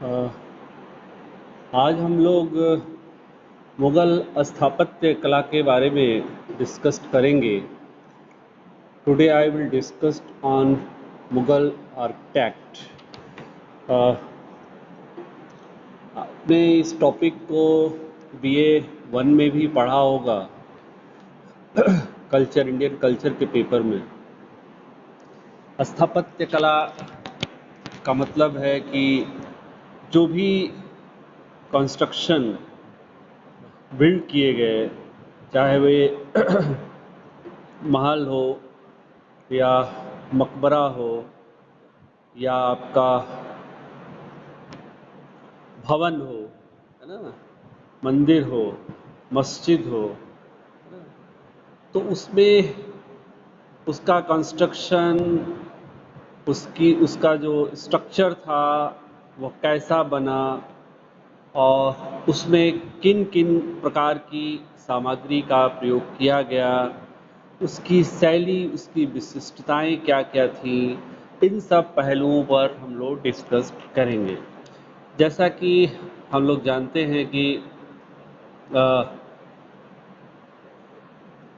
अ, आज हम लोग मुग़ल स्थापत्य कला के बारे में डिस्कस करेंगे। Today I will discuss on Mughal architect. आपने इस टॉपिक को BA 1 में भी पढ़ा होगा, कल्चर, इंडियन कल्चर के पेपर में। स्थापत्य कला का मतलब है कि जो भी कंस्ट्रक्शन बिल्ड किए गए, चाहे वे महल हो या मकबरा हो या आपका भवन हो, है ना, मंदिर हो, मस्जिद हो, तो उसमें उसका कंस्ट्रक्शन, उसका जो स्ट्रक्चर था वो कैसा बना और उसमें किन किन प्रकार की सामग्री का प्रयोग किया गया, उसकी शैली, उसकी विशिष्टताएं क्या क्या थी, इन सब पहलुओं पर हम लोग डिस्कस करेंगे। जैसा कि हम लोग जानते हैं कि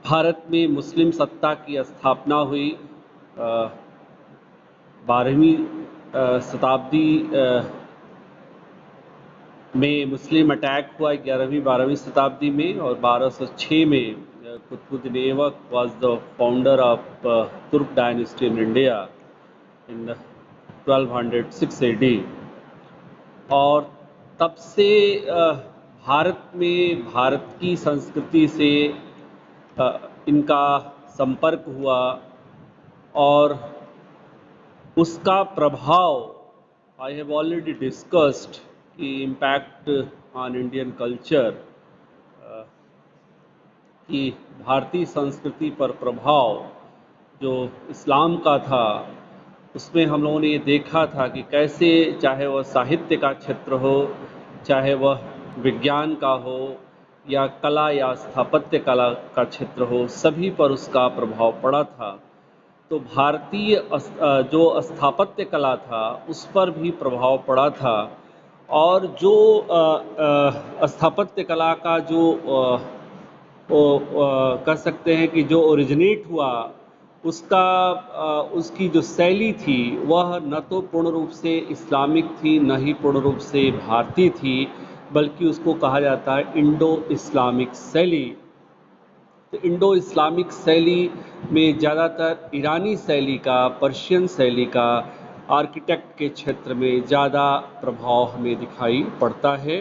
भारत में मुस्लिम सत्ता की स्थापना हुई 12वीं शताब्दी में मुस्लिम अटैक हुआ 11वीं-12वीं शताब्दी में, और 1206 में Qutbuddin Aibak was the founder of Turk dynasty in India in 1206 AD। और तब से भारत में, भारत की संस्कृति से इनका संपर्क हुआ और उसका प्रभाव आई हैव ऑलरेडी डिस्कस्ड कि इम्पैक्ट ऑन इंडियन कल्चर, कि भारतीय संस्कृति पर प्रभाव जो इस्लाम का था, उसमें हम लोगों ने ये देखा था कि कैसे, चाहे वह साहित्य का क्षेत्र हो, चाहे वह विज्ञान का हो या कला या स्थापत्य कला का क्षेत्र हो, सभी पर उसका प्रभाव पड़ा था। तो भारतीय जो स्थापत्य कला था उस पर भी प्रभाव पड़ा था। और जो स्थापत्य कला का जो कह सकते हैं कि जो ओरिजिनेट हुआ, उसकी जो शैली थी वह न तो पूर्ण रूप से इस्लामिक थी, न ही पूर्ण रूप से भारतीय थी, बल्कि उसको कहा जाता है इंडो इस्लामिक शैली। तो इंडो इस्लामिक शैली में ज़्यादातर ईरानी शैली का, पर्शियन शैली का आर्किटेक्ट के क्षेत्र में ज़्यादा प्रभाव हमें दिखाई पड़ता है।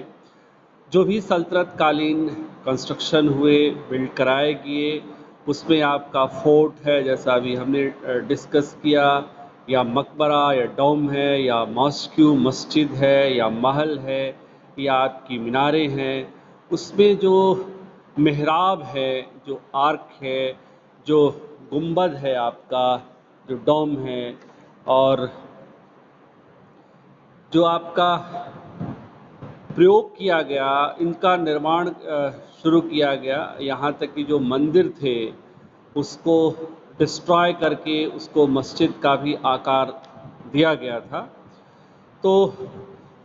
जो भी सल्तनत कालीन कंस्ट्रक्शन हुए, बिल्ड कराए गए, उसमें आपका फोर्ट है जैसा अभी हमने डिस्कस किया, या मकबरा या डोम है, या मॉस्क्यू मस्जिद है, या महल है, या आपकी मीनारें हैं, उसमें जो मेहराब है, जो आर्क है, जो गुंबद है, आपका जो डोम है, और जो आपका प्रयोग किया गया, इनका निर्माण शुरू किया गया। यहाँ तक कि जो मंदिर थे उसको डिस्ट्रॉय करके उसको मस्जिद का भी आकार दिया गया था। तो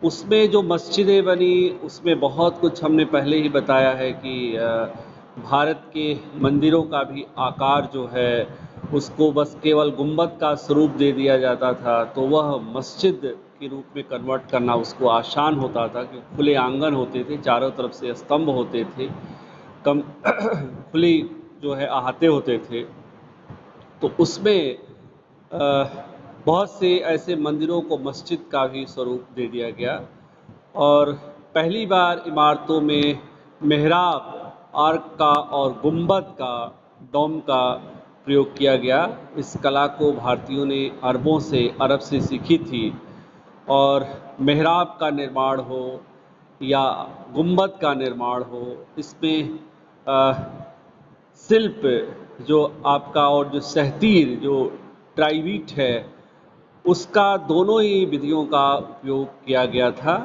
उसमें जो मस्जिदें बनी, उसमें बहुत कुछ हमने पहले ही बताया है कि भारत के मंदिरों का भी आकार जो है उसको बस केवल गुंबद का स्वरूप दे दिया जाता था, तो वह मस्जिद के रूप में कन्वर्ट करना उसको आसान होता था, क्योंकि खुले आंगन होते थे, चारों तरफ से स्तंभ होते थे, कम खुली जो है अहाते होते थे। तो उसमें बहुत से ऐसे मंदिरों को मस्जिद का भी स्वरूप दे दिया गया। और पहली बार इमारतों में मेहराब, आर्क का और गुंबद का, डोम का प्रयोग किया गया। इस कला को भारतीयों ने अरब से सीखी थी। और मेहराब का निर्माण हो या गुंबद का निर्माण हो, इसमें शिल्प जो आपका, और जो सहतीर, जो ट्राइवीट है, उसका दोनों ही विधियों का उपयोग किया गया था।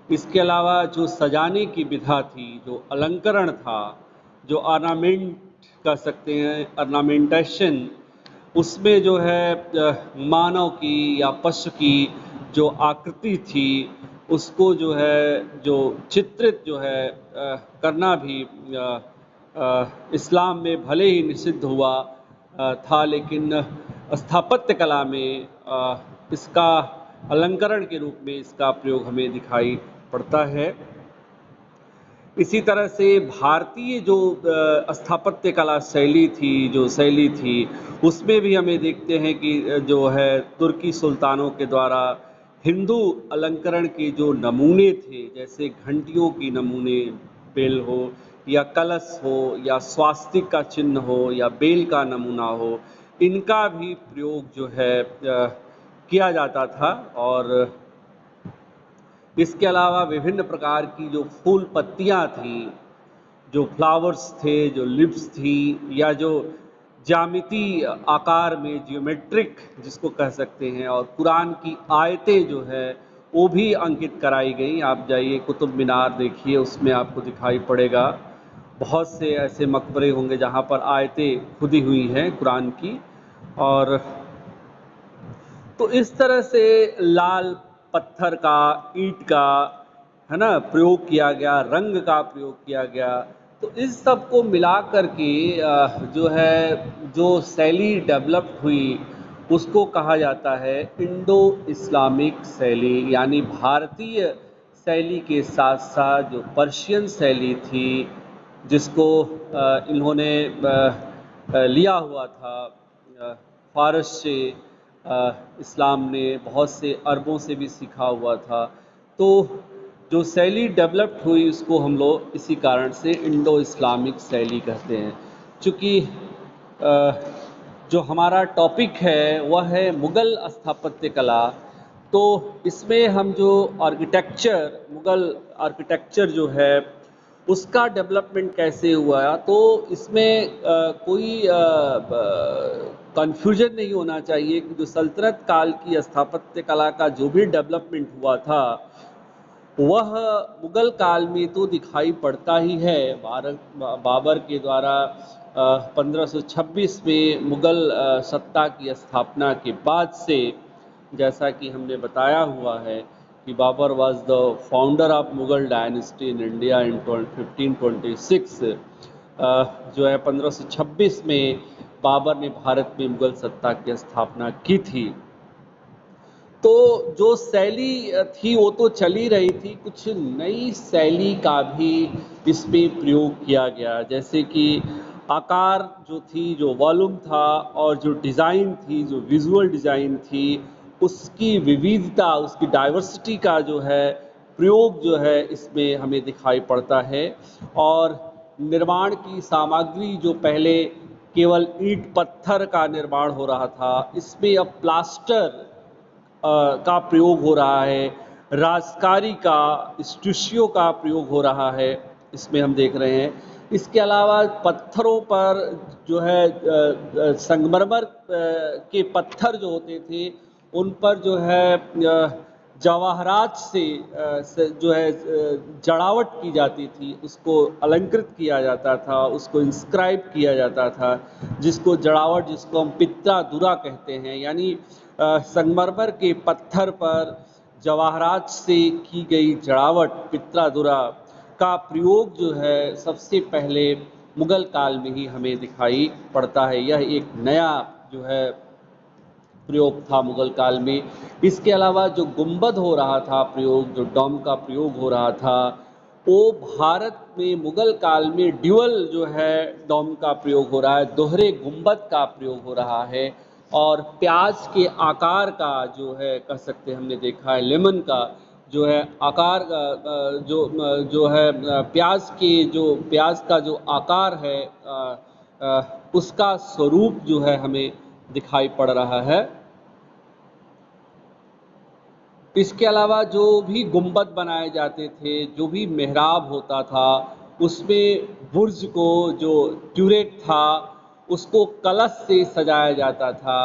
इसके अलावा जो सजाने की विधा थी, जो अलंकरण था, जो ऑर्नामेंट कह सकते हैं, ऑर्नामेंटेशन, उसमें जो है मानव की या पशु की जो आकृति थी उसको जो है जो चित्रित जो है करना भी इस्लाम में भले ही निषिद्ध हुआ था, लेकिन स्थापत्य कला में इसका अलंकरण के रूप में इसका प्रयोग हमें दिखाई पड़ता है। इसी तरह से भारतीय जो स्थापत्य कला शैली थी, उसमें भी हमें देखते हैं कि जो है तुर्की सुल्तानों के द्वारा हिंदू अलंकरण के जो नमूने थे, जैसे घंटियों की नमूने, बेल हो या कलश हो या स्वास्तिक का चिन्ह हो या बेल का नमूना हो, इनका भी प्रयोग जो है किया जाता था। और इसके अलावा विभिन्न प्रकार की जो फूल पत्तियाँ थीं, जो फ्लावर्स थे, जो लिप्स थी, या जो ज्यामिति आकार में जियोमेट्रिक जिसको कह सकते हैं, और कुरान की आयतें जो है वो भी अंकित कराई गई। आप जाइए कुतुब मीनार देखिए, उसमें आपको दिखाई पड़ेगा बहुत से ऐसे मकबरे होंगे जहाँ पर आयतें खुदी हुई हैं कुरान की। और तो इस तरह से लाल पत्थर का, ईंट का, है ना, प्रयोग किया गया, रंग का प्रयोग किया गया। तो इस सब को मिला कर के जो है जो शैली डेवलप हुई उसको कहा जाता है इंडो इस्लामिक शैली, यानी भारतीय शैली के साथ साथ जो पर्शियन शैली थी, जिसको इन्होंने लिया हुआ था फारस से, इस्लाम ने बहुत से अरबों से भी सीखा हुआ था। तो जो शैली डेवलप्ड हुई उसको हम लोग इसी कारण से इंडो इस्लामिक शैली कहते हैं। चूँकि जो हमारा टॉपिक है वह है मुग़ल स्थापत्य कला, तो इसमें हम जो आर्किटेक्चर, मुग़ल आर्किटेक्चर जो है उसका डेवलपमेंट कैसे हुआ, तो इसमें कोई कन्फ्यूजन नहीं होना चाहिए कि जो सल्तनत काल की स्थापत्य कला का जो भी डेवलपमेंट हुआ था वह मुग़ल काल में तो दिखाई पड़ता ही है। बाबर के द्वारा 1526 में मुग़ल सत्ता की स्थापना के बाद से, जैसा कि हमने बताया हुआ है कि Babur was the founder of Mughal dynasty in India in 1526, जो है 1526 में बाबर ने भारत में मुग़ल सत्ता की स्थापना की थी। तो जो शैली थी वो तो चली रही थी, कुछ नई शैली का भी इसमें प्रयोग किया गया, जैसे कि आकार जो थी, जो वॉल्यूम था, और जो डिज़ाइन थी, जो विजुअल डिज़ाइन थी, उसकी विविधता, उसकी डाइवर्सिटी का जो है प्रयोग जो है इसमें हमें दिखाई पड़ता है। और निर्माण की सामग्री जो पहले केवल ईंट पत्थर का निर्माण हो रहा था, इसमें अब प्लास्टर का प्रयोग हो रहा है, राजकारी का, स्टूशियो का प्रयोग हो रहा है, इसमें हम देख रहे हैं। इसके अलावा पत्थरों पर जो है संगमरमर के पत्थर जो होते थे उन पर जो है जवाहरात से जो है जड़ावट की जाती थी, उसको अलंकृत किया जाता था, उसको इंस्क्राइब किया जाता था, जिसको जड़ावट, जिसको हम पित्रा दुरा कहते हैं, यानी संगमरमर के पत्थर पर जवाहरात से की गई जड़ावट, पित्रादुरा का प्रयोग जो है सबसे पहले मुग़ल काल में ही हमें दिखाई पड़ता है। यह एक नया जो है प्रयोग था मुग़ल काल में। इसके अलावा जो गुंबद हो रहा था प्रयोग, जो डोम का प्रयोग हो रहा था, वो भारत में मुग़ल काल में ड्यूअल जो है डोम का प्रयोग हो रहा है, दोहरे गुंबद का प्रयोग हो रहा है। और प्याज के आकार का जो है कह सकते हैं, हमने देखा है लेमन का जो है आकार, जो है प्याज का जो आकार है, उसका स्वरूप जो है हमें दिखाई पड़ रहा है। इसके अलावा जो भी गुंबद बनाए जाते थे, जो भी मेहराब होता था, उसमें बुर्ज को, जो ट्यूरेट था, उसको कलश से सजाया जाता था।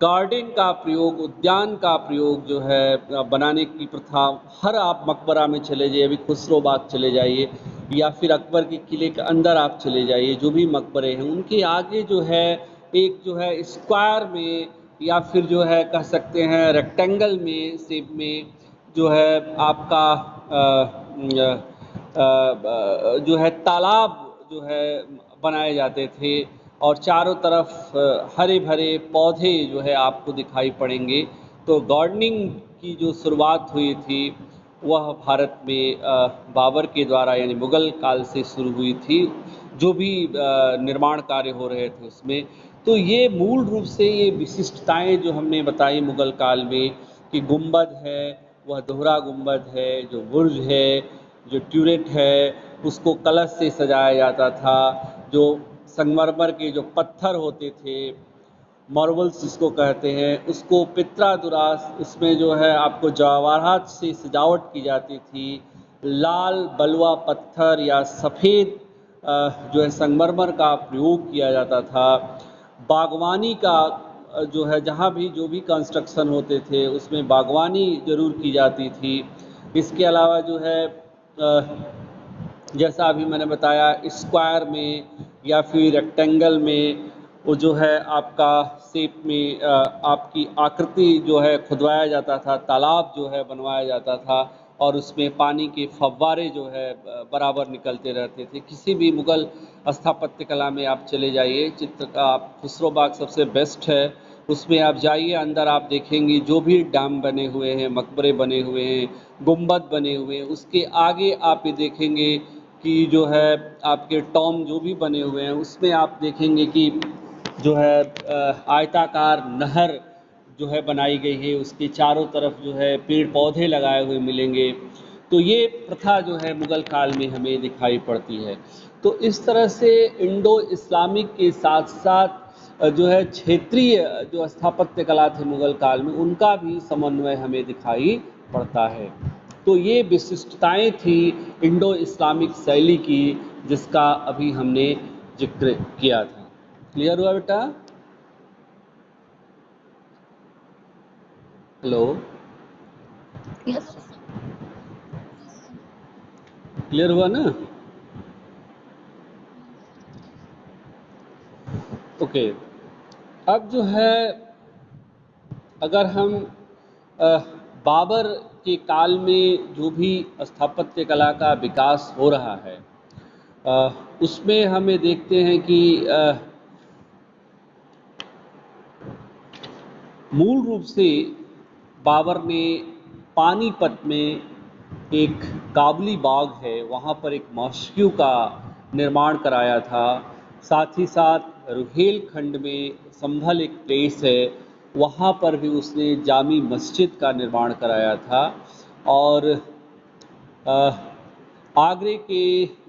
गार्डन का प्रयोग, उद्यान का प्रयोग जो है बनाने की प्रथा, हर आप मकबरा में चले जाइए, अभी खुसरो बाग चले जाइए या फिर अकबर के किले के अंदर आप चले जाइए, जो भी मकबरे हैं उनके आगे जो है एक जो है स्क्वायर में या फिर जो है कह सकते हैं रेक्टेंगल में शेप में जो है आपका जो है तालाब जो है बनाए जाते थे और चारों तरफ हरे भरे पौधे जो है आपको दिखाई पड़ेंगे। तो गार्डनिंग की जो शुरुआत हुई थी वह भारत में बाबर के द्वारा यानी मुग़ल काल से शुरू हुई थी, जो भी निर्माण कार्य हो रहे थे उसमें। तो ये मूल रूप से ये विशिष्टताएं जो हमने बताई मुग़ल काल में कि गुंबद है, वह दोहरा गुंबद है, जो बुर्ज है, जो ट्यूरेट है, उसको कलश से सजाया जाता था, जो संगमरमर के जो पत्थर होते थे, मार्बल्स जिसको कहते हैं, उसको पित्रा-दुरास, उसमें जो है आपको जवाहरात से सजावट की जाती थी। लाल बलुआ पत्थर या सफ़ेद जो है संगमरमर का प्रयोग किया जाता था। बागवानी का जो है जहाँ भी जो भी कंस्ट्रक्शन होते थे उसमें बागवानी ज़रूर की जाती थी। इसके अलावा जो है जैसा अभी मैंने बताया स्क्वायर में या फिर रेक्टेंगल में वो जो है आपका शेप में आपकी आकृति जो है खुदवाया जाता था, तालाब जो है बनवाया जाता था और उसमें पानी के फव्वारे जो है बराबर निकलते रहते थे। किसी भी मुग़ल स्थापत्य कला में आप चले जाइए, चित्र का आप खुसरो बाग सबसे बेस्ट है, उसमें आप जाइए, अंदर आप देखेंगे जो भी डैम बने हुए हैं, मकबरे बने हुए हैं, गुंबद बने हुए हैं, उसके आगे आप ये देखेंगे कि जो है आपके टॉम जो भी बने हुए हैं उसमें आप देखेंगे कि जो है आयताकार नहर जो है बनाई गई है, उसके चारों तरफ जो है पेड़ पौधे लगाए हुए मिलेंगे। तो ये प्रथा जो है मुग़ल काल में हमें दिखाई पड़ती है। तो इस तरह से इंडो इस्लामिक के साथ साथ जो है क्षेत्रीय जो स्थापत्य कला थे मुग़ल काल में उनका भी समन्वय हमें दिखाई पड़ता है। तो ये विशिष्टताएं थी इंडो इस्लामिक शैली की जिसका अभी हमने जिक्र किया था। क्लियर हुआ बेटा? हेलो, यस क्लियर हुआ ना? ओके। अब जो है अगर हम बाबर के काल में जो भी स्थापत्य कला का विकास हो रहा है उसमें हमें देखते हैं कि मूल रूप से बाबर ने पानीपत में एक काबुली बाग है वहाँ पर एक मॉस्क्यू का निर्माण कराया था। साथ ही साथ रुहेलखंड में संभल एक प्लेस है वहाँ पर भी उसने जामी मस्जिद का निर्माण कराया था। और आगरे के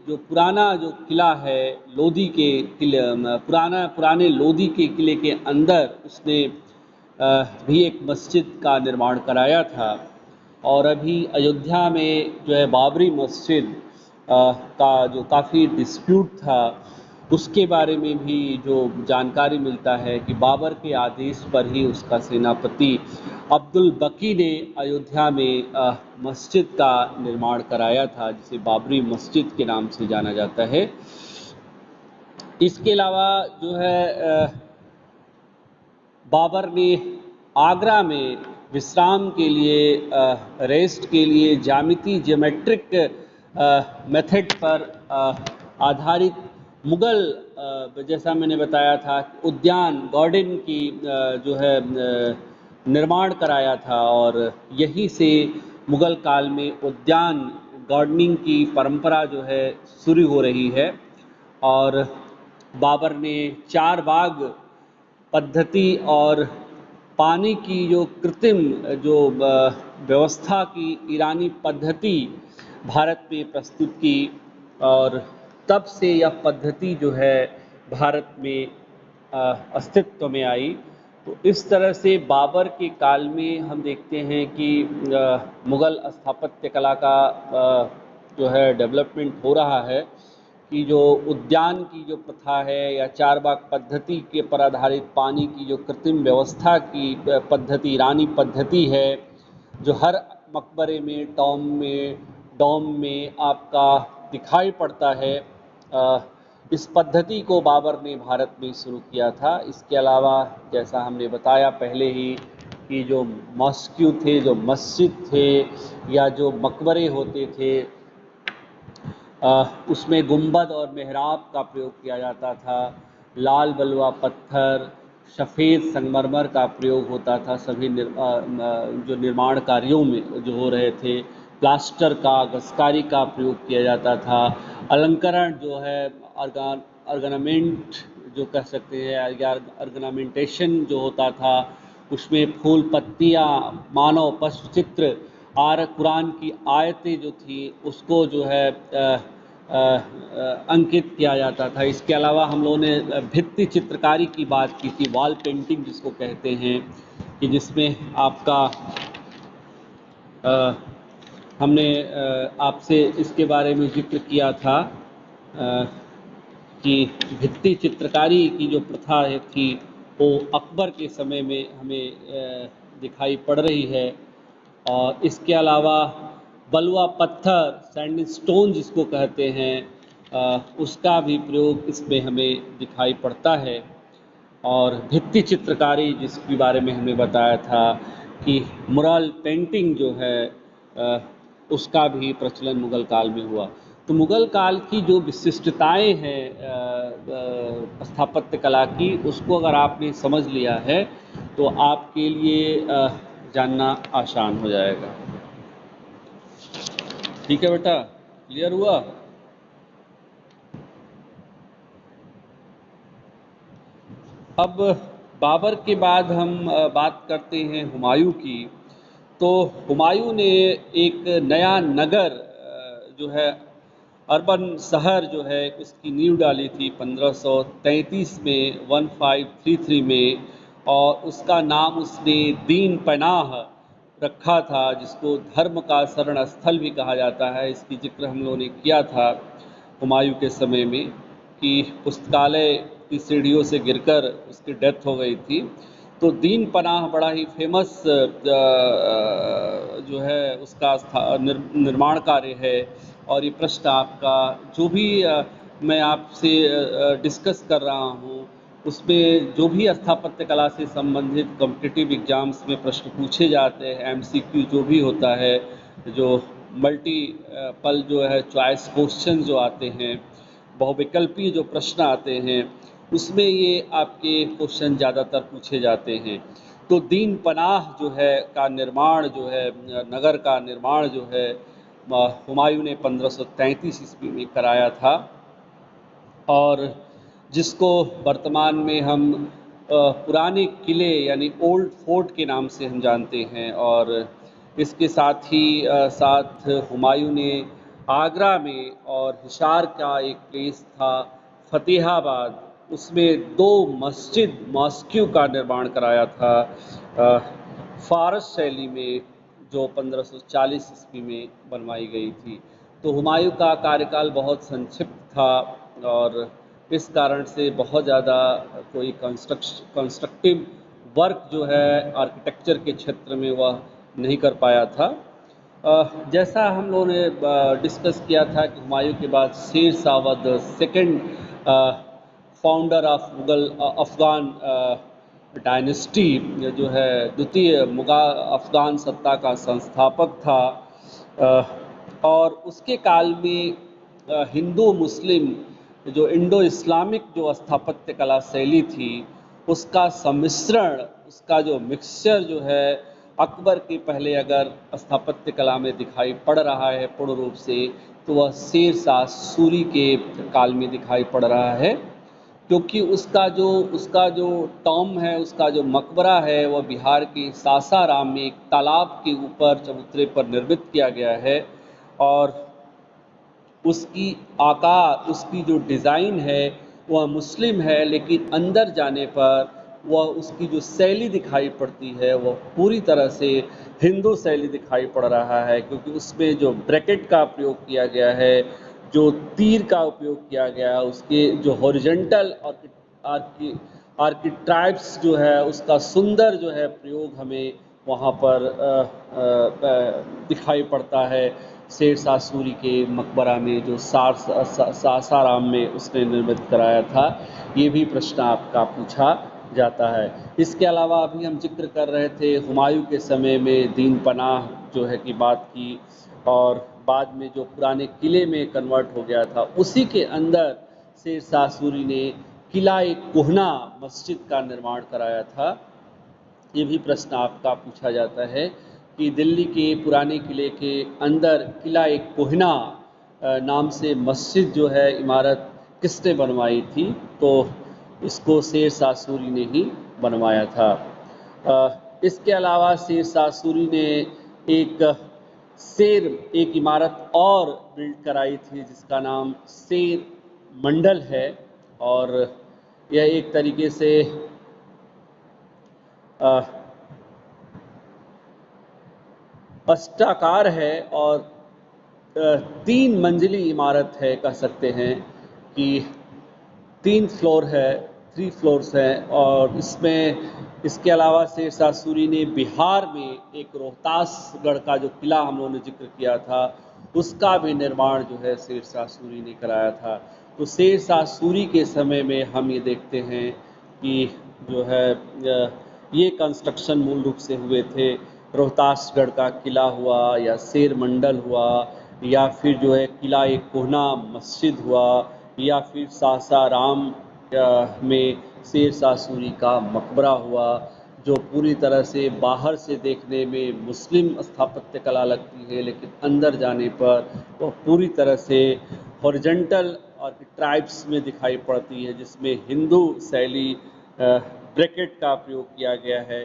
जो पुराना जो किला है लोधी के किले पुराने लोधी के किले के अंदर उसने भी एक मस्जिद का निर्माण कराया था। और अभी अयोध्या में जो है बाबरी मस्जिद का जो काफ़ी डिस्प्यूट था उसके बारे में भी जो जानकारी मिलता है कि बाबर के आदेश पर ही उसका सेनापति अब्दुल बकी ने अयोध्या में मस्जिद का निर्माण कराया था जिसे बाबरी मस्जिद के नाम से जाना जाता है। इसके अलावा जो है बाबर ने आगरा में विश्राम के लिए रेस्ट के लिए ज्योमेट्रिक मेथड पर आधारित मुग़ल जैसा मैंने बताया था उद्यान गार्डन की जो है निर्माण कराया था और यहीं से मुग़ल काल में उद्यान गार्डनिंग की परंपरा जो है शुरू हो रही है। और बाबर ने चार बाग पद्धति और पानी की जो कृत्रिम जो व्यवस्था की ईरानी पद्धति भारत में प्रस्तुत की और तब से यह पद्धति जो है भारत में अस्तित्व में आई। तो इस तरह से बाबर के काल में हम देखते हैं कि मुग़ल स्थापत्य कला का जो है डेवलपमेंट हो रहा है कि जो उद्यान की जो प्रथा है या चार बाग पद्धति के पर आधारित पानी की जो कृत्रिम व्यवस्था की पद्धति ईरानी पद्धति है जो हर मकबरे में डॉम में आपका दिखाई पड़ता है। इस पद्धति को बाबर ने भारत में शुरू किया था। इसके अलावा जैसा हमने बताया पहले ही कि जो मॉस्क्यू थे, जो मस्जिद थे या जो मकबरे होते थे, उसमें गुंबद और मेहराब का प्रयोग किया जाता था। लाल बलुआ पत्थर, सफ़ेद संगमरमर का प्रयोग होता था सभी जो निर्माण कार्यों में जो हो रहे थे। प्लास्टर का, गस्कारी का प्रयोग किया जाता था। अलंकरण जो है, ऑर्गेनामेंट जो कह सकते हैं या ऑर्गेनामेंटेशन जो होता था, उसमें फूल पत्तियाँ, मानव पशु चित्र और कुरान की आयतें जो थी उसको जो है अंकित किया जाता था। इसके अलावा हम लोगों ने भित्ति चित्रकारी की बात की थी, वॉल पेंटिंग जिसको कहते हैं, कि जिसमें आपका हमने आपसे इसके बारे में जिक्र किया था कि भित्ति चित्रकारी की जो प्रथा थी वो अकबर के समय में हमें दिखाई पड़ रही है। और इसके अलावा बलुआ पत्थर, सैंडस्टोन जिसको कहते हैं, उसका भी प्रयोग इसमें हमें दिखाई पड़ता है। और भित्ति चित्रकारी जिसके बारे में हमने बताया था कि मुरल पेंटिंग जो है उसका भी प्रचलन मुग़ल काल में हुआ। तो मुग़ल काल की जो विशिष्टताएं हैं स्थापत्य कला की, उसको अगर आपने समझ लिया है तो आपके लिए जानना आसान हो जाएगा। ठीक है बेटा, क्लियर हुआ? अब बाबर के बाद हम बात करते हैं हुमायूं की। तो हुमायूं ने एक नया नगर जो है, अर्बन शहर जो है, उसकी नींव डाली थी 1533 में, 1533 में, और उसका नाम उसने दीन पनाह रखा था, जिसको धर्म का शरण स्थल भी कहा जाता है। इसकी जिक्र हम लोगों ने किया था हुमायूं के समय में कि पुस्तकालय की सीढ़ियों से गिरकर उसकी डेथ हो गई थी। तो दीन पनाह बड़ा ही फेमस जो है उसका निर्माण कार्य है। और ये प्रश्न आपका जो भी मैं आपसे डिस्कस कर रहा हूँ, उसमें जो भी स्थापत्य कला से संबंधित कॉम्पिटिटिव एग्जाम्स में प्रश्न पूछे जाते हैं, MCQ जो भी होता है, जो मल्टीपल जो है चॉइस क्वेश्चन जो आते हैं, बहुविकल्पीय जो प्रश्न आते हैं, उसमें ये आपके क्वेश्चन ज़्यादातर पूछे जाते हैं। तो दीन पनाह जो है का निर्माण जो है, नगर का निर्माण जो है, हुमायूं ने 1533 ईस्वी में कराया था, और जिसको वर्तमान में हम पुराने किले यानी ओल्ड फोर्ट के नाम से हम जानते हैं। और इसके साथ ही साथ हुमायूं ने आगरा में और हिसार का एक प्लेस था फतेहाबाद, उसमें 2 मॉस्क्यू का निर्माण कराया था फारस शैली में, जो 1540 ईस्वी में बनवाई गई थी। तो हुमायूं का कार्यकाल बहुत संक्षिप्त था, और इस कारण से बहुत ज़्यादा कोई कंस्ट्रक्टिव वर्क जो है आर्किटेक्चर के क्षेत्र में वह नहीं कर पाया था। जैसा हम लोगों ने डिस्कस किया था कि हुमायूं के बाद Sher Shah the second founder of Mughal Afghan dynasty जो है, द्वितीय मुग़ल अफ़गान सत्ता का संस्थापक था। और उसके काल में हिंदू मुस्लिम जो इंडो इस्लामिक जो स्थापत्य कला शैली थी, उसका सम्मिश्रण, उसका जो मिक्सचर जो है, अकबर के पहले अगर स्थापत्य कला में दिखाई पड़ रहा है पूर्ण रूप से, तो वह शेर शाह सूरी के काल में दिखाई पड़ रहा है। क्योंकि उसका जो टॉम है, उसका जो मकबरा है, वह बिहार के सासाराम में एक तालाब के ऊपर चबूतरे पर निर्मित किया गया है। और उसकी आकार, उसकी जो डिज़ाइन है वह मुस्लिम है, लेकिन अंदर जाने पर वह उसकी जो शैली दिखाई पड़ती है वह पूरी तरह से हिंदू शैली दिखाई पड़ रहा है। क्योंकि उसमें जो ब्रैकेट का प्रयोग किया गया है, जो तीर का उपयोग किया गया है, उसके जो हॉरिजॉन्टल आर्किट्राइप्स जो है, उसका सुंदर जो है प्रयोग हमें वहाँ पर दिखाई पड़ता है। शेर शाह सूरी के मकबरा में जो सासाराम में उसने निर्मित कराया था। ये भी प्रश्न आपका पूछा जाता है। इसके अलावा अभी हम जिक्र कर रहे थे हुमायूं के समय में दीन पनाह जो है की बात की, और बाद में जो पुराने किले में कन्वर्ट हो गया था, उसी के अंदर शेर शाह सूरी ने किला एक कोहना मस्जिद का निर्माण कराया था। ये भी प्रश्न आपका पूछा जाता है कि दिल्ली के पुराने किले के अंदर किला एक कोहना नाम से मस्जिद जो है इमारत किसने बनवाई थी? तो इसको शेर शाह सूरी ने ही बनवाया था। इसके अलावा शेर शाह सूरी ने एक इमारत और बिल्ड कराई थी जिसका नाम शेर मंडल है, और यह एक तरीके से अष्टाकार है और 3 मंजिली इमारत है, कह सकते हैं कि 3 फ्लोर है, 3 फ्लोर्स हैं। और इसके अलावा शेर शाह सूरी ने बिहार में एक रोहतासगढ़ का जो किला हम लोगों ने जिक्र किया था, उसका भी निर्माण जो है शेर शाह सूरी ने कराया था। तो शेर शाह सूरी के समय में हम ये देखते हैं कि जो है ये कंस्ट्रक्शन मूल रूप से हुए थे। रोहतासगढ़ का किला हुआ, या शेर मंडल हुआ, या फिर जो है किला एक कोहना मस्जिद हुआ, या फिर सासाराम में शेर शाह सूरी का मकबरा हुआ, जो पूरी तरह से बाहर से देखने में मुस्लिम स्थापत्य कला लगती है, लेकिन अंदर जाने पर वह पूरी तरह से हॉरिजॉन्टल आर्किट्राइप्स में दिखाई पड़ती है, जिसमें हिंदू शैली ब्रैकेट का प्रयोग किया गया है,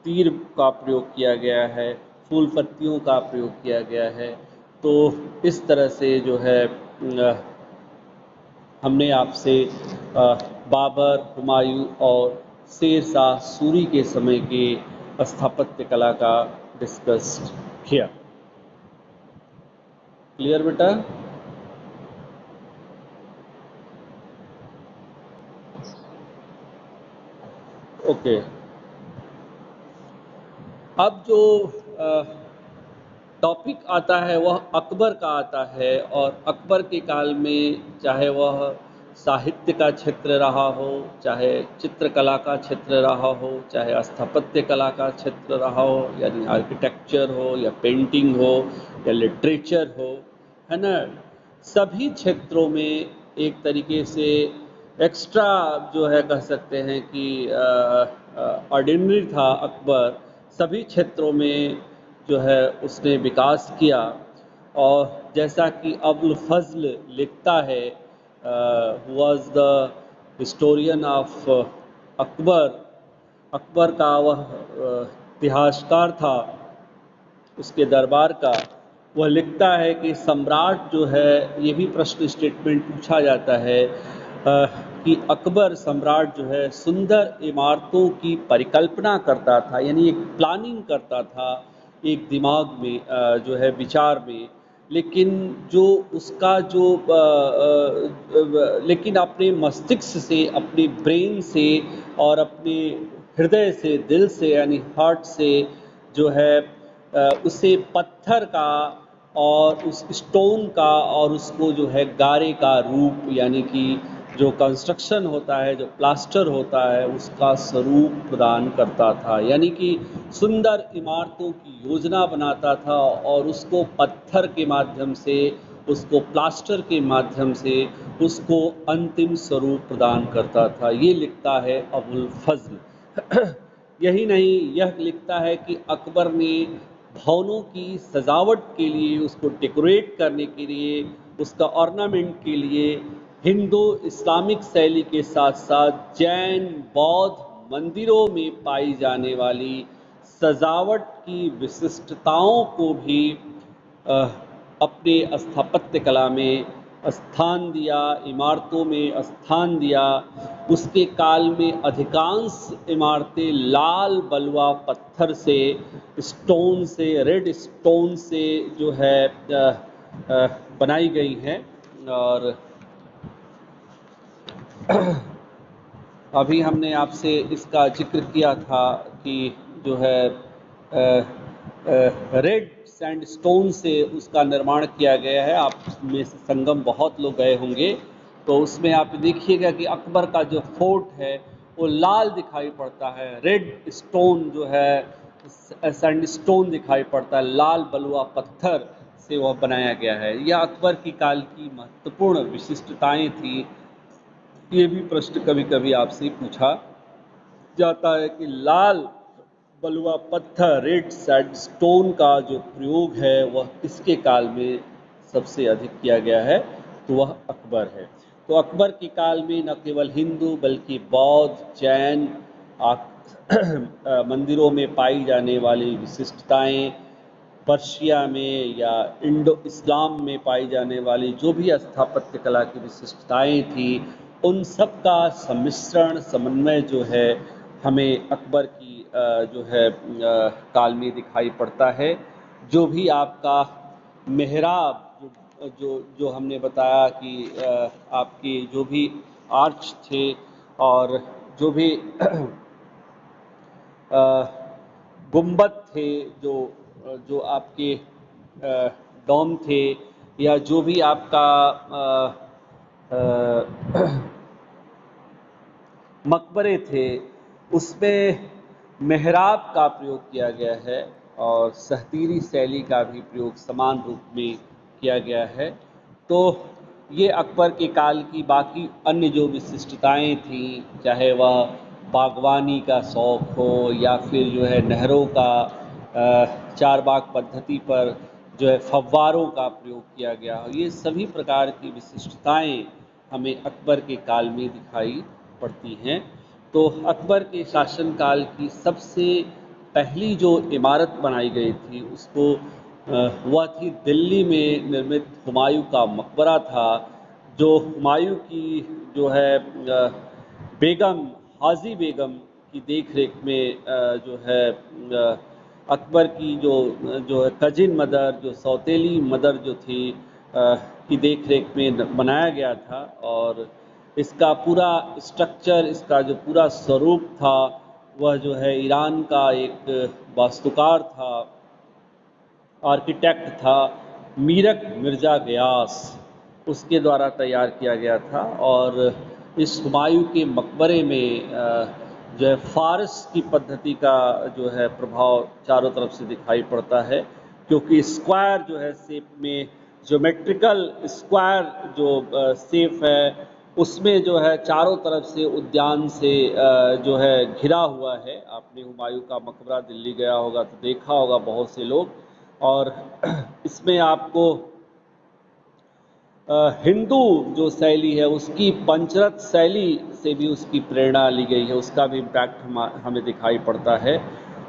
तीर का प्रयोग किया गया है, फूल पत्तियों का प्रयोग किया गया है। तो इस तरह से जो है हमने आपसे बाबर, हुमायूं और शेर शाह सूरी के समय के स्थापत्य कला का डिस्कस किया। क्लियर बेटा? ओके। अब जो टॉपिक आता है वह अकबर का आता है, और अकबर के काल में चाहे वह साहित्य का क्षेत्र रहा हो, चाहे चित्रकला का क्षेत्र रहा हो, चाहे स्थापत्य कला का क्षेत्र रहा हो, यानी आर्किटेक्चर हो या पेंटिंग हो या लिटरेचर हो, है ना, सभी क्षेत्रों में एक तरीके से एक्स्ट्रा जो है कह सकते हैं कि ऑर्डिनरी था अकबर। सभी क्षेत्रों में जो है उसने विकास किया, और जैसा कि अबुल फजल लिखता है, was the historian of Akbar, Akbar का वह इतिहासकार था उसके दरबार का। वह लिखता है कि सम्राट जो है, ये भी प्रश्न स्टेटमेंट पूछा जाता है कि अकबर सम्राट जो है सुंदर इमारतों की परिकल्पना करता था, यानी एक प्लानिंग करता था एक दिमाग में जो है विचार में, लेकिन जो उसका जो लेकिन अपने मस्तिष्क से, अपने ब्रेन से और अपने हृदय से, दिल से, यानी हार्ट से जो है उसे पत्थर का और उस स्टोन का और उसको जो है गारे का रूप, यानी कि जो कंस्ट्रक्शन होता है, जो प्लास्टर होता है, उसका स्वरूप प्रदान करता था। यानी कि सुंदर इमारतों की योजना बनाता था और उसको पत्थर के माध्यम से, उसको प्लास्टर के माध्यम से उसको अंतिम स्वरूप प्रदान करता था। ये लिखता है अबुल फजल। यही नहीं, यह लिखता है कि अकबर ने भवनों की सजावट के लिए, उसको डेकोरेट करने के लिए, उसका ऑर्नामेंट के लिए हिंदू इस्लामिक शैली के साथ साथ जैन, बौद्ध मंदिरों में पाई जाने वाली सजावट की विशिष्टताओं को भी अपने स्थापत्य कला में स्थान दिया, इमारतों में स्थान दिया। उसके काल में अधिकांश इमारतें लाल बलुआ पत्थर से, स्टोन से, रेड स्टोन से जो है बनाई गई हैं। और अभी हमने आपसे इसका जिक्र किया था कि जो है रेड सैंडस्टोन से उसका निर्माण किया गया है। आप में से संगम बहुत लोग गए होंगे, तो उसमें आप देखिएगा कि अकबर का जो फोर्ट है वो लाल दिखाई पड़ता है, रेड स्टोन जो है, सैंडस्टोन दिखाई पड़ता है, लाल बलुआ पत्थर से वह बनाया गया है। यह अकबर की काल की महत्वपूर्ण विशिष्टताएं थी। ये भी प्रश्न कभी कभी आपसे पूछा जाता है कि लाल बलुआ पत्थर, रेड सैंडस्टोन का जो प्रयोग है वह किसके काल में सबसे अधिक किया गया है, तो वह अकबर है। तो अकबर के काल में न केवल हिंदू बल्कि बौद्ध, जैन मंदिरों में पाई जाने वाली विशिष्टताएं, पर्शिया में या इंडो इस्लाम में पाई जाने वाली जो भी स्थापत्य कला की विशिष्टताएं थी, उन सब का सम्मिश्रण, समन्वय जो है हमें अकबर की जो है काल में दिखाई पड़ता है। जो भी आपका मेहराब जो जो हमने बताया कि आपके जो भी आर्च थे और जो भी गुंबद थे, जो जो आपके डोम थे, या जो भी आपका मकबरे थे, उसमें मेहराब का प्रयोग किया गया है और सहतीरी शैली का भी प्रयोग समान रूप में किया गया है। तो ये अकबर के काल की बाकी अन्य जो विशिष्टताएं थीं, चाहे वह बागवानी का शौक़ हो या फिर जो है नहरों का चारबाग पद्धति पर जो है फव्वारों का प्रयोग किया गया हो, ये सभी प्रकार की विशिष्टताएं हमें अकबर के काल में दिखाई पड़ती हैं। तो अकबर के शासनकाल की सबसे पहली जो इमारत बनाई गई थी उसको वह थी दिल्ली में निर्मित हुमायूं का मकबरा था, जो हुमायूं की जो है बेगम, हाजी बेगम की देख रेख में जो है अकबर की जो है कजिन मदर, जो सौतेली मदर जो थी की देख रेख में बनाया गया था। और इसका पूरा स्ट्रक्चर, इसका जो पूरा स्वरूप था वह जो है ईरान का एक वास्तुकार था, आर्किटेक्ट था, मीरक मिर्ज़ा गियास, उसके द्वारा तैयार किया गया था। और इस हुमायूं के मकबरे में जो है फ़ारस की पद्धति का जो है प्रभाव चारों तरफ से दिखाई पड़ता है, क्योंकि स्क्वायर जो है शेप में, ज्योमेट्रिकल स्क्वायर जो शेप है, उसमें जो है चारों तरफ से उद्यान से जो है घिरा हुआ है। आपने हुमायूं का मकबरा दिल्ली गया होगा तो देखा होगा बहुत से लोग। और इसमें आपको हिंदू जो शैली है उसकी पंचरथ शैली से भी उसकी प्रेरणा ली गई है, उसका भी इम्पैक्ट हमें दिखाई पड़ता है।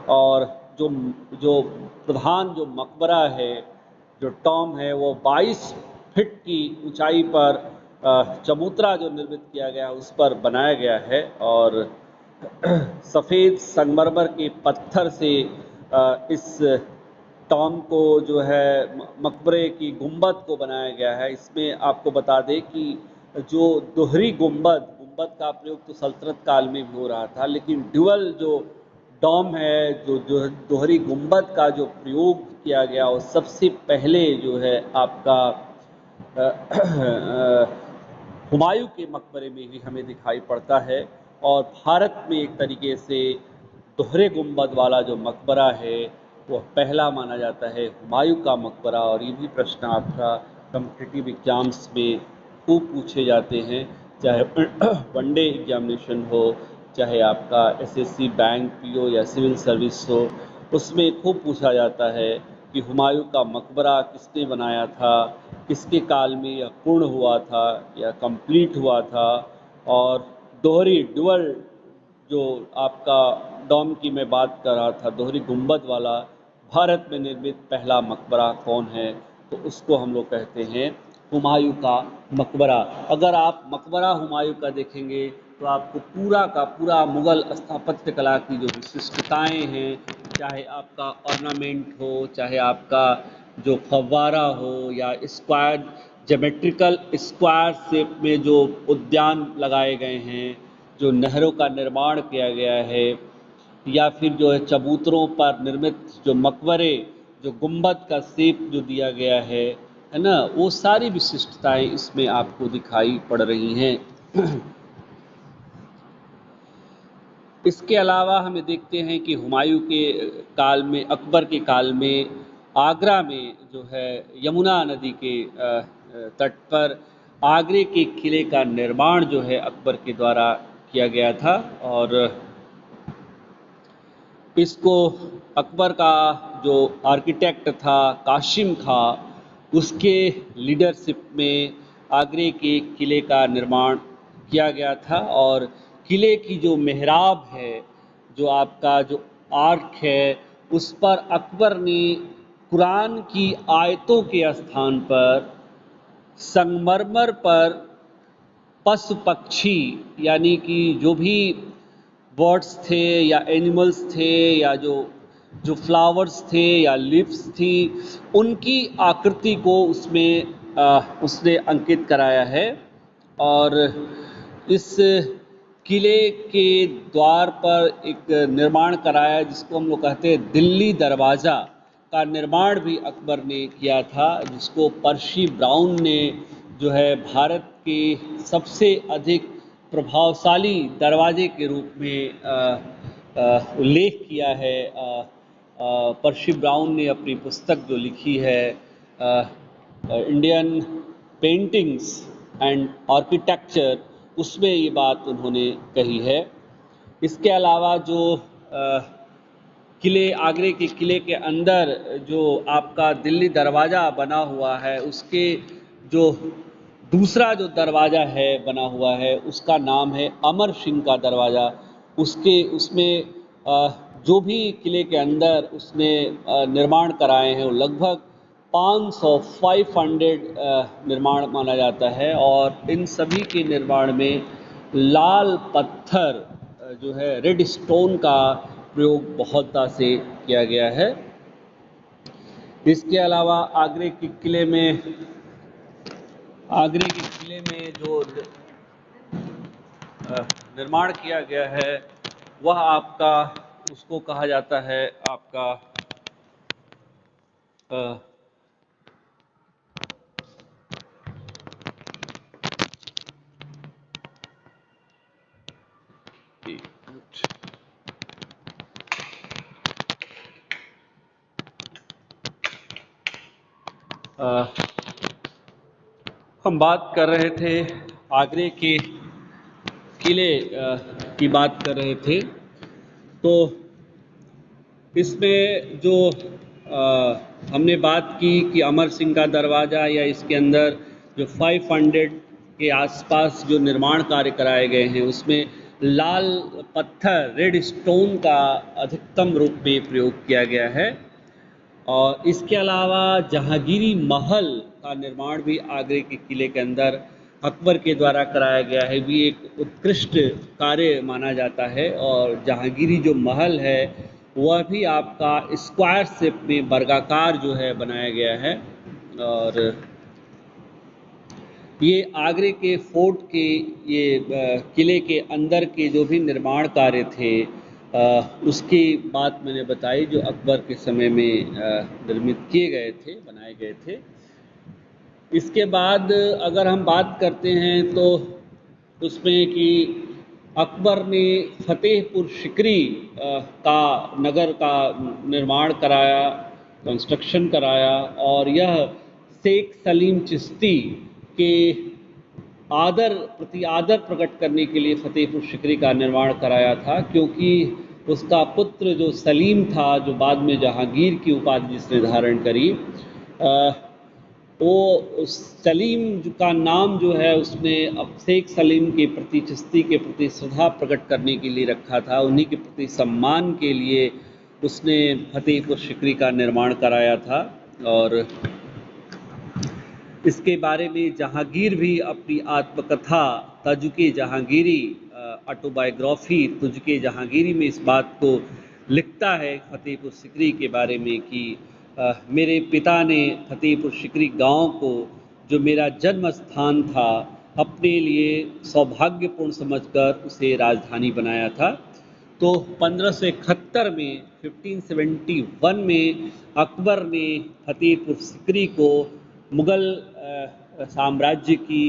और जो जो प्रधान जो मकबरा है, जो टॉम है, वो 22 फीट की ऊंचाई पर चबूतरा जो निर्मित किया गया है उस पर बनाया गया है। और सफ़ेद संगमरमर के पत्थर से इस टॉम को जो है मकबरे की गुंबद को बनाया गया है। इसमें आपको बता दें कि जो दोहरी गुंबद का प्रयोग तो सल्तनत काल में भी हो रहा था, लेकिन ड्यूअल जो डॉम है, जो दोहरी गुंबद का जो प्रयोग किया गया वो सबसे पहले जो है आपका हुमायूं के मकबरे में ही हमें दिखाई पड़ता है। और भारत में एक तरीके से दोहरे गुंबद वाला जो मकबरा है वह पहला माना जाता है, हुमायूं का मकबरा। और ये भी प्रश्न आपका कॉम्पिटिटिव एग्जाम्स में खूब पूछे जाते हैं, चाहे वनडे एग्जामिनेशन हो, चाहे आपका एसएससी, बैंक, पीओ या सिविल सर्विस हो, उसमें खूब पूछा जाता है कि हुमायूं का मकबरा किसने बनाया था, किसके काल में यह पूर्ण हुआ था या कंप्लीट हुआ था। और दोहरी ड्यूअल जो आपका डॉम की मैं बात कर रहा था, दोहरी गुंबद वाला भारत में निर्मित पहला मकबरा कौन है, तो उसको हम लोग कहते हैं हुमायूं का मकबरा। अगर आप मकबरा हुमायूं का देखेंगे तो आपको पूरा का पूरा मुग़ल स्थापत्य कला की जो विशिष्टताएं हैं, चाहे आपका ऑर्नामेंट हो, चाहे आपका जो फव्वारा हो, या स्क्वायर ज्योमेट्रिकल स्क्वायर शेप में जो उद्यान लगाए गए हैं, जो नहरों का निर्माण किया गया है, या फिर जो है चबूतरों पर निर्मित जो मकबरे, जो गुंबद का शेप जो दिया गया है ना, वो सारी विशिष्टताएं इसमें आपको दिखाई पड़ रही हैं। इसके अलावा हमें देखते हैं कि हुमायूं के काल में, अकबर के काल में आगरा में जो है यमुना नदी के तट पर आगरे के किले का निर्माण जो है अकबर के द्वारा किया गया था। और इसको अकबर का जो आर्किटेक्ट था काशिम खां, उसके लीडरशिप में आगरे के किले का निर्माण किया गया था। और किले की जो मेहराब है, जो आपका जो आर्क है, उस पर अकबर ने कुरान की आयतों के स्थान पर संगमरमर पर पशु पक्षी, यानी कि जो भी बर्ड्स थे या एनिमल्स थे या जो जो फ्लावर्स थे या लीव्स थी, उनकी आकृति को उसने अंकित कराया है। और इस किले के द्वार पर एक निर्माण कराया जिसको हम लोग कहते हैं दिल्ली दरवाज़ा का निर्माण भी अकबर ने किया था, जिसको पर्सी ब्राउन ने जो है भारत के सबसे अधिक प्रभावशाली दरवाजे के रूप में उल्लेख किया है। पर्सी ब्राउन ने अपनी पुस्तक जो लिखी है इंडियन पेंटिंग्स एंड आर्किटेक्चर, उसमें ये बात उन्होंने कही है। इसके अलावा जो किले, आगरे के किले के अंदर जो आपका दिल्ली दरवाज़ा बना हुआ है, उसके जो दूसरा जो दरवाज़ा है बना हुआ है, उसका नाम है अमर सिंह का दरवाज़ा। उसमें जो भी किले के अंदर उसने निर्माण कराए हैं वो लगभग 500 निर्माण माना जाता है। और इन सभी के निर्माण में लाल पत्थर जो है रेड स्टोन का प्रयोग बहुलता से किया गया है। इसके अलावा आगरे के किले में जो निर्माण किया गया है वह आपका, उसको कहा जाता है आपका हम बात कर रहे थे आगरे के किले की बात कर रहे थे, तो इसमें जो हमने बात की कि अमर सिंह का दरवाज़ा या इसके अंदर जो 500 के आसपास जो निर्माण कार्य कराए गए हैं, उसमें लाल पत्थर रेड स्टोन का अधिकतम रूप में प्रयोग किया गया है। और इसके अलावा जहांगीरी महल का निर्माण भी आगरे के किले के अंदर अकबर के द्वारा कराया गया है, भी एक उत्कृष्ट कार्य माना जाता है। और जहांगीरी जो महल है वह भी आपका स्क्वायर शेप में वर्गाकार जो है बनाया गया है। और ये आगरे के फोर्ट के ये किले के अंदर के जो भी निर्माण कार्य थे उसकी बात मैंने बताई, जो अकबर के समय में निर्मित किए गए थे, बनाए गए थे। इसके बाद अगर हम बात करते हैं तो उसमें कि अकबर ने फतेहपुर सिकरी का नगर का निर्माण कराया, कंस्ट्रक्शन कराया। और यह शेख सलीम चिश्ती के प्रति आदर प्रकट करने के लिए फतेहपुर सिकरी का निर्माण कराया था, क्योंकि उसका पुत्र जो सलीम था, जो बाद में जहांगीर की उपाधि जिसने धारण करी, वो सलीम का नाम जो है उसने अब शेख सलीम के प्रति, चिश्ती के प्रति श्रद्धा प्रकट करने के लिए रखा था। उन्हीं के प्रति सम्मान के लिए उसने फतेहपुर सिकरी का निर्माण कराया था। और इसके बारे में जहांगीर भी अपनी आत्मकथा तजुके जहांगीरी, ऑटोबायोग्राफी तुझके जहांगीरी में इस बात को लिखता है फतेहपुर सिकरी के बारे में कि मेरे पिता ने फतेहपुर सिकरी गांव को, जो मेरा जन्म स्थान था, अपने लिए सौभाग्यपूर्ण समझकर उसे राजधानी बनाया था। तो 1571 में 1571 में अकबर ने फतेहपुर सिकरी को मुग़ल साम्राज्य की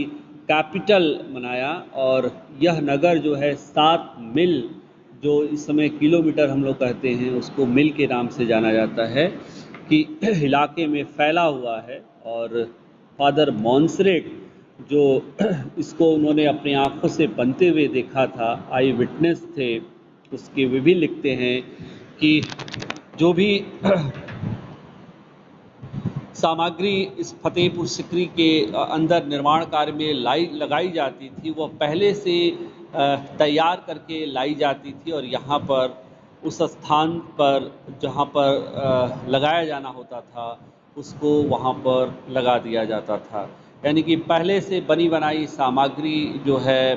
कैपिटल बनाया। और यह नगर जो है 7 मील जो इस समय किलोमीटर हम लोग कहते हैं, उसको मील के नाम से जाना जाता है, कि इलाके में फैला हुआ है। और फादर मॉन्सरेट जो इसको उन्होंने अपनी आंखों से बनते हुए देखा था, आई विटनेस थे, उसके वे भी लिखते हैं कि जो भी सामग्री इस फतेहपुर सिकरी के अंदर निर्माण कार्य में लगाई जाती थी, वह पहले से तैयार करके लाई जाती थी, और यहाँ पर उस स्थान पर जहाँ पर लगाया जाना होता था, उसको वहाँ पर लगा दिया जाता था। यानी कि पहले से बनी बनाई सामग्री जो है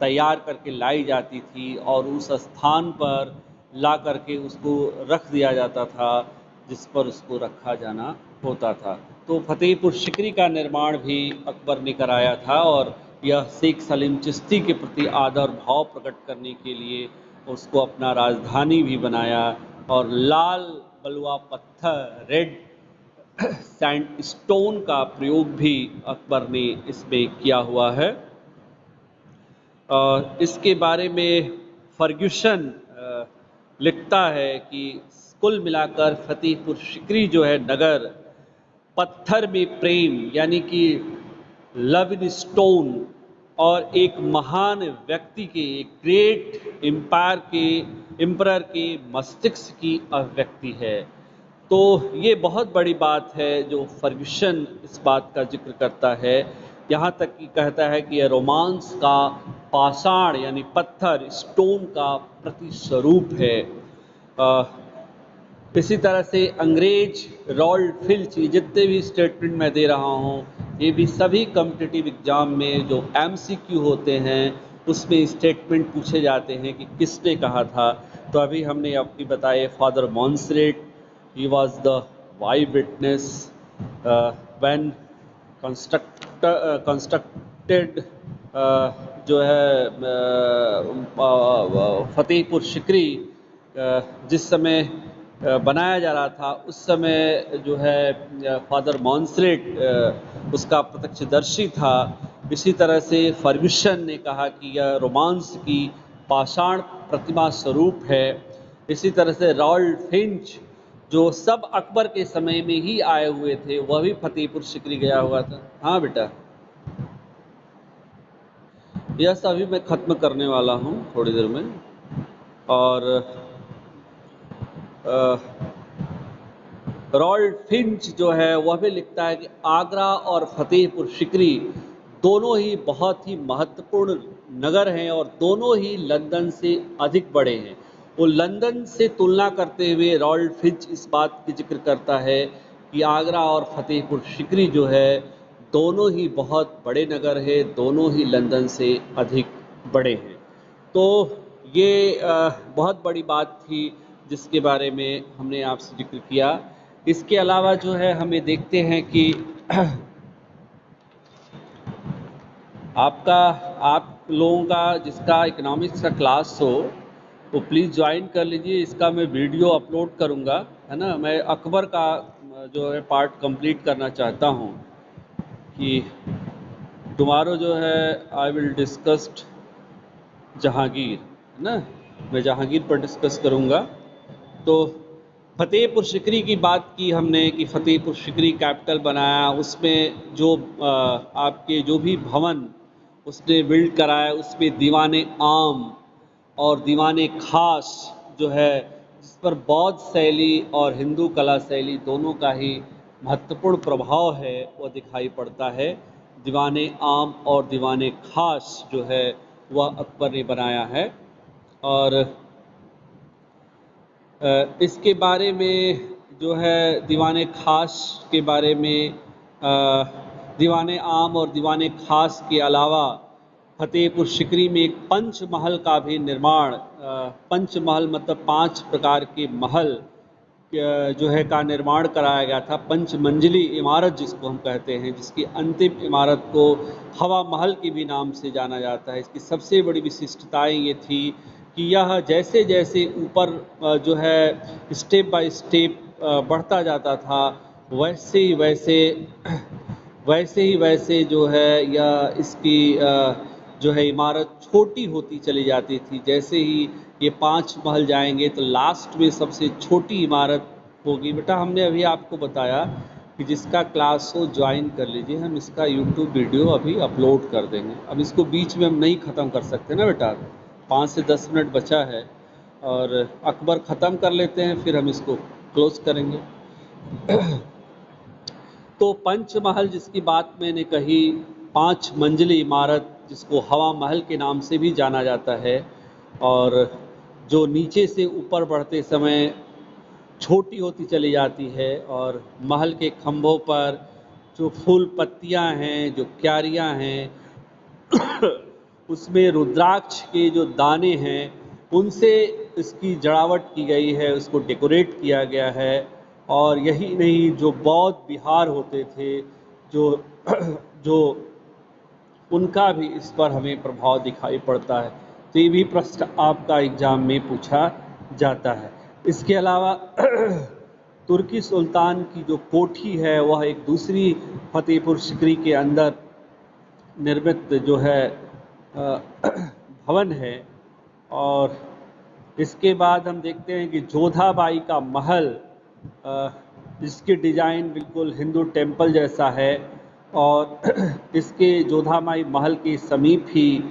तैयार करके लाई जाती थी, और उस स्थान पर ला करके उसको रख दिया जाता था जिस पर उसको रखा जाना होता था। तो फतेहपुर सिकरी का निर्माण भी अकबर ने कराया था, और यह शेख सलीम चिश्ती के प्रति आदर भाव प्रकट करने के लिए उसको अपना राजधानी भी बनाया। और लाल बलुआ पत्थर, रेड सैंडस्टोन का प्रयोग भी अकबर ने इसमें किया हुआ है। इसके बारे में फर्ग्यूसन लिखता है कि कुल मिलाकर फतेहपुर सिकरी जो है नगर, पत्थर में प्रेम यानी कि लव इन स्टोन, और एक महान व्यक्ति के, एक ग्रेट एम्परर के मस्तिष्क की अभिव्यक्ति है। तो ये बहुत बड़ी बात है जो फर्ग्यूसन इस बात का जिक्र करता है। यहाँ तक कि कहता है कि यह रोमांस का पाषाण यानी पत्थर, स्टोन का प्रतिस्वरूप है। इसी तरह से अंग्रेज, रॉल्ड फिल्च, ये जितने भी स्टेटमेंट मैं दे रहा हूँ, ये भी सभी कॉम्पिटिटिव एग्जाम में जो MCQ होते हैं उसमें स्टेटमेंट पूछे जाते हैं कि किसने कहा था। तो अभी हमने आपकी बताए father Monserrate, he was the eye witness when constructed जो है फतेहपुर सिकरी जिस समय बनाया जा रहा था, उस समय जो है फादर मॉन्सरेट उसका प्रत्यक्षदर्शी था। इसी तरह से फर्ग्यूसन ने कहा कि यह रोमांस की पाषाण प्रतिमा स्वरूप है। इसी तरह से रॉल्ड फिंच, जो सब अकबर के समय में ही आए हुए थे, वह भी फतेहपुर सिकरी गया हुआ था। हाँ बेटा, यह सभी मैं ख़त्म करने वाला हूँ थोड़ी देर में। और रॉल्ड फिंच जो है वह भी लिखता है कि आगरा और फतेहपुर सिकरी दोनों ही बहुत ही महत्वपूर्ण नगर हैं, और दोनों ही लंदन से अधिक बड़े हैं। वो लंदन से तुलना करते हुए रॉल्ड फिंच इस बात की जिक्र करता है कि आगरा और फतेहपुर सिकरी जो है दोनों ही बहुत बड़े नगर हैं, दोनों ही लंदन से अधिक बड़े हैं। तो ये बहुत बड़ी बात थी जिसके बारे में हमने आपसे जिक्र किया। इसके अलावा जो है हमें देखते हैं कि आप लोगों का जिसका इकोनॉमिक्स का क्लास हो वो प्लीज़ ज्वाइन कर लीजिए। इसका मैं वीडियो अपलोड करूंगा, है ना। मैं अकबर का जो है पार्ट कंप्लीट करना चाहता हूं कि टुमारो जो है आई विल डिस्कस्ड जहांगीर, है ना। मैं जहांगीर पर डिस्कस करूंगा। तो फतेहपुर सिकरी की बात की हमने कि फतेहपुर सिकरी कैपिटल बनाया, उसमें जो आपके जो भी भवन उसने बिल्ड कराया, उसमें दीवाने आम और दीवाने खास जो है, जिस पर बौद्ध शैली और हिंदू कला शैली दोनों का ही महत्वपूर्ण प्रभाव है, वह दिखाई पड़ता है। दीवाने आम और दीवाने खास जो है वह अकबर ने बनाया है। और इसके बारे में जो है दीवाने खास के बारे में, दीवाने आम और दीवाने खास के अलावा फतेहपुर सिकरी में एक पंचमहल का भी निर्माण, पंचमहल मतलब 5 प्रकार के महल जो है का निर्माण कराया गया था। पंचमंजिली इमारत जिसको हम कहते हैं, जिसकी अंतिम इमारत को हवा महल के भी नाम से जाना जाता है। इसकी सबसे बड़ी विशिष्टताएं ये थी कि यह जैसे जैसे ऊपर जो है स्टेप बाय स्टेप बढ़ता जाता था, वैसे ही वैसे जो है यह इसकी जो है इमारत छोटी होती चली जाती थी। जैसे ही ये 5 महल जाएंगे तो लास्ट में सबसे छोटी इमारत होगी। बेटा हमने अभी आपको बताया कि जिसका क्लास हो ज्वाइन कर लीजिए, हम इसका यूट्यूब वीडियो अभी अपलोड कर देंगे। अब इसको बीच में हम नहीं ख़त्म कर सकते ना बेटा, 5 से 10 मिनट बचा है और अकबर ख़त्म कर लेते हैं, फिर हम इसको क्लोज करेंगे। तो पंचमहल जिसकी बात मैंने कही, 5 मंजिली इमारत जिसको हवा महल के नाम से भी जाना जाता है, और जो नीचे से ऊपर बढ़ते समय छोटी होती चली जाती है, और महल के खंभों पर जो फूल पत्तियां हैं, जो क्यारियां हैं, उसमें रुद्राक्ष के जो दाने हैं उनसे इसकी जड़ावट की गई है, उसको डेकोरेट किया गया है। और यही नहीं, जो बौद्ध विहार होते थे, जो जो उनका भी इस पर हमें प्रभाव दिखाई पड़ता है। तो ये भी प्रश्न आपका एग्जाम में पूछा जाता है। इसके अलावा तुर्की सुल्तान की जो कोठी है वह एक दूसरी फतेहपुर सिकरी के अंदर निर्मित जो है भवन है। और इसके बाद हम देखते हैं कि जोधाबाई का महल, जिसकी डिज़ाइन बिल्कुल हिंदू टेम्पल जैसा है, और इसके जोधाबाई महल के समीप ही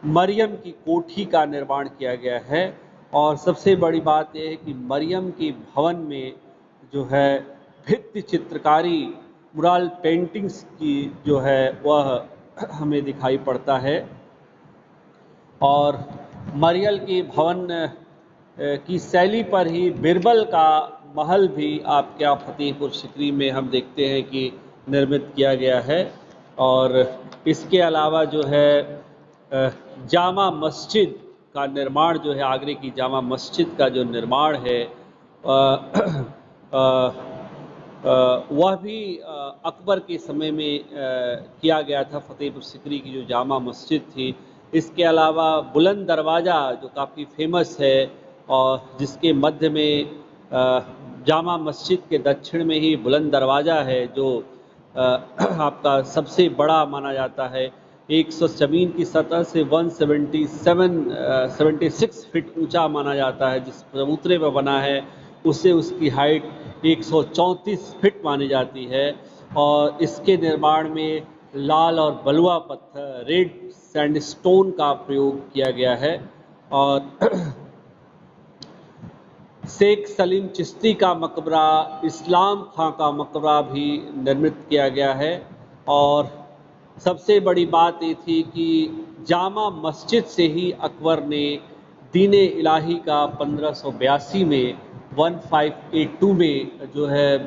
मरियम की कोठी का निर्माण किया गया है। और सबसे बड़ी बात यह है कि मरियम के भवन में जो है भित्ति चित्रकारी, मुराल पेंटिंग्स की जो है वह हमें दिखाई पड़ता है। और मरियल के भवन की शैली पर ही बिरबल का महल भी आपके फतेहपुर सिकरी में हम देखते हैं कि निर्मित किया गया है। और इसके अलावा जो है जामा मस्जिद का निर्माण जो है, आगरे की जामा मस्जिद का जो निर्माण है वह भी अकबर के समय में किया गया था, फतेहपुर सिकरी की जो जामा मस्जिद थी। इसके अलावा बुलंद दरवाज़ा जो काफ़ी फेमस है, और जिसके मध्य में जामा मस्जिद के दक्षिण में ही बुलंद दरवाज़ा है, जो आपका सबसे बड़ा माना जाता है। 100 ज़मीन की सतह से 176 फीट ऊंचा माना जाता है। जिस चबूतरे पर बना है उससे उसकी हाइट 134 फीट मानी जाती है। और इसके निर्माण में लाल और बलुआ पत्थर, रेड सैंडस्टोन का प्रयोग किया गया है। और शेख सलीम चिश्ती का मकबरा, इस्लाम खां का मकबरा भी निर्मित किया गया है। और सबसे बड़ी बात ये थी कि जामा मस्जिद से ही अकबर ने दीन इलाही का 1582 में 1582 में जो है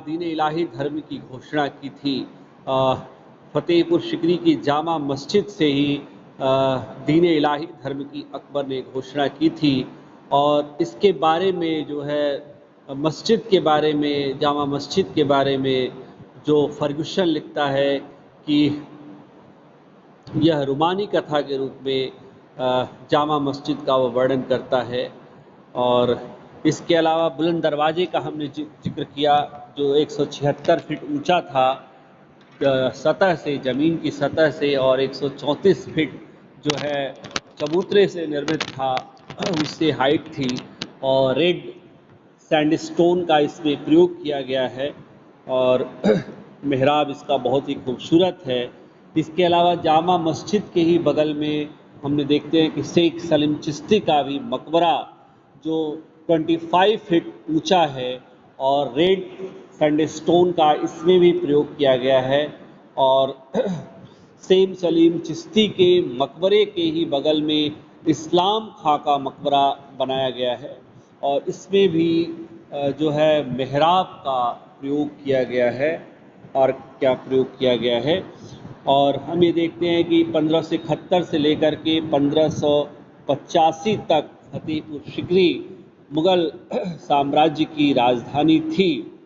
दीन इलाही धर्म की घोषणा की थी। फतेहपुर सिकरी की जामा मस्जिद से ही दीन इलाही धर्म की अकबर ने घोषणा की थी। और इसके बारे में जो है मस्जिद के बारे में, जामा मस्जिद के बारे में जो फर्गुसन लिखता है कि यह रूमानी कथा के रूप में जामा मस्जिद का वो वर्णन करता है। और इसके अलावा बुलंद दरवाजे का हमने जिक्र किया, जो 176 फीट ऊंचा था सतह से, ज़मीन की सतह से, और 134 फीट जो है चबूतरे से निर्मित था, उससे हाइट थी। और रेड सैंडस्टोन का इसमें प्रयोग किया गया है, और मेहराब इसका बहुत ही खूबसूरत है। इसके अलावा जामा मस्जिद के ही बगल में हमने देखते हैं कि शेख सलीम चिश्ती का भी मकबरा जो 25 फीट ऊंचा है, और रेड सैंडस्टोन का इसमें भी प्रयोग किया गया है। और शेख सलीम चिश्ती के मकबरे के ही बगल में इस्लाम खां का मकबरा बनाया गया है, और इसमें भी जो है मेहराब का प्रयोग किया गया है। और क्या प्रयोग किया गया है, और हम ये देखते हैं कि 1571 से लेकर के 1585 तक फतेहपुर सिकरी मुग़ल साम्राज्य की राजधानी थी।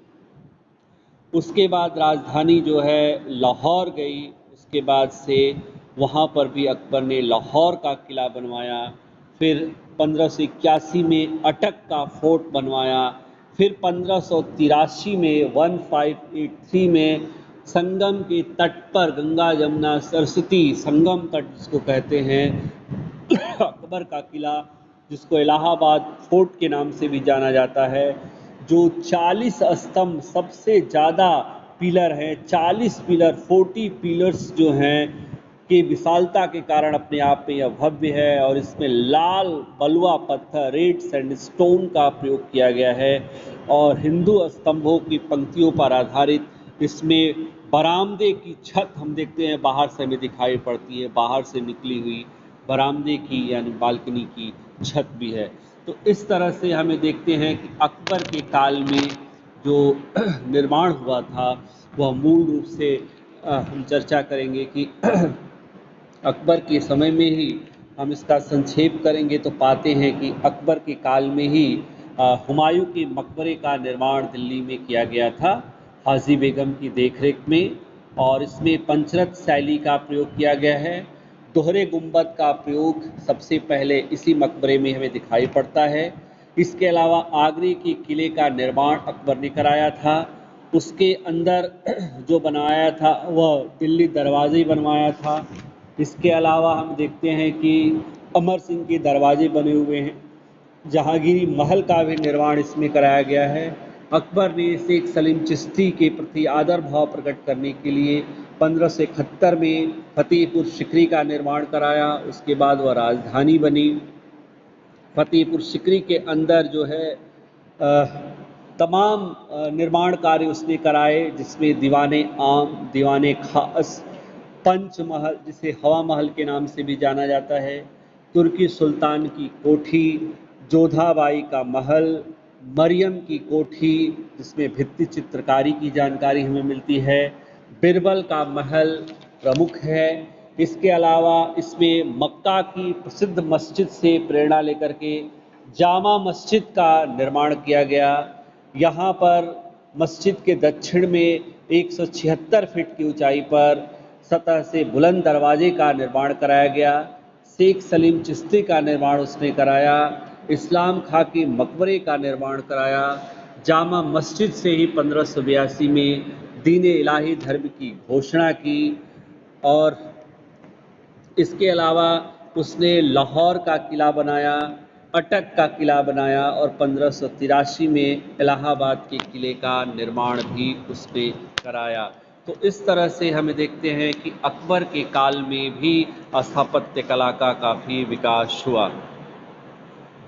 उसके बाद राजधानी जो है लाहौर गई। उसके बाद से वहाँ पर भी अकबर ने लाहौर का किला बनवाया। फिर 1581 में अटक का फोर्ट बनवाया। फिर 1583 में 1583 में संगम के तट पर, गंगा जमुना सरस्वती संगम तट जिसको कहते हैं, अकबर का किला जिसको इलाहाबाद फोर्ट के नाम से भी जाना जाता है, जो 40 स्तंभ सबसे ज़्यादा पिलर हैं, 40 पिलर 40 पिलर्स जो हैं की विशालता के कारण अपने आप में यह भव्य है। और इसमें लाल बलुआ पत्थर रेड सैंडस्टोन का प्रयोग किया गया है और हिंदू स्तंभों की पंक्तियों पर आधारित इसमें बरामदे की छत हम देखते हैं बाहर से हमें दिखाई पड़ती है, बाहर से निकली हुई बरामदे की यानी बालकनी की छत भी है। तो इस तरह से हमें देखते हैं कि अकबर के काल में जो निर्माण हुआ था वह मूल रूप से हम चर्चा करेंगे कि अकबर के समय में ही हम इसका संक्षेप करेंगे तो पाते हैं कि अकबर के काल में ही हुमायूं के मकबरे का निर्माण दिल्ली में किया गया था हाजी बेगम की देखरेख में, और इसमें पंचरथ शैली का प्रयोग किया गया है। दोहरे गुंबद का प्रयोग सबसे पहले इसी मकबरे में हमें दिखाई पड़ता है। इसके अलावा आगरे के किले का निर्माण अकबर ने कराया था। उसके अंदर जो बनाया था वह दिल्ली दरवाजे बनवाया था। इसके अलावा हम देखते हैं कि अमर सिंह के दरवाजे बने हुए हैं। जहांगीरी महल का भी निर्माण इसमें कराया गया है। अकबर ने शेख सलीम चिश्ती के प्रति आदर भाव प्रकट करने के लिए 1571 में फतेहपुर सिकरी का निर्माण कराया। उसके बाद वह राजधानी बनी। फतेहपुर सिकरी के अंदर जो है तमाम निर्माण कार्य उसने कराए, जिसमें दीवाने आम, दीवाने खास, पंचमहल जिसे हवा महल के नाम से भी जाना जाता है, तुर्की सुल्तान की कोठी, जोधाबाई का महल, मरियम की कोठी जिसमें भित्ति चित्रकारी की जानकारी हमें मिलती है, बिरबल का महल प्रमुख है। इसके अलावा इसमें मक्का की प्रसिद्ध मस्जिद से प्रेरणा लेकर के जामा मस्जिद का निर्माण किया गया। यहाँ पर मस्जिद के दक्षिण में 176 फीट की ऊंचाई पर सतह से बुलंद दरवाजे का निर्माण कराया गया। शेख सलीम चिश्ती का निर्माण उसने कराया। इस्लाम खां के मकबरे का निर्माण कराया। जामा मस्जिद से ही 1582 में दीन इलाही धर्म की घोषणा की। और इसके अलावा उसने लाहौर का किला बनाया, अटक का किला बनाया और 1583 में इलाहाबाद के किले का निर्माण भी उसने कराया। तो इस तरह से हमें देखते हैं कि अकबर के काल में भी स्थापत्य कला का काफ़ी विकास हुआ।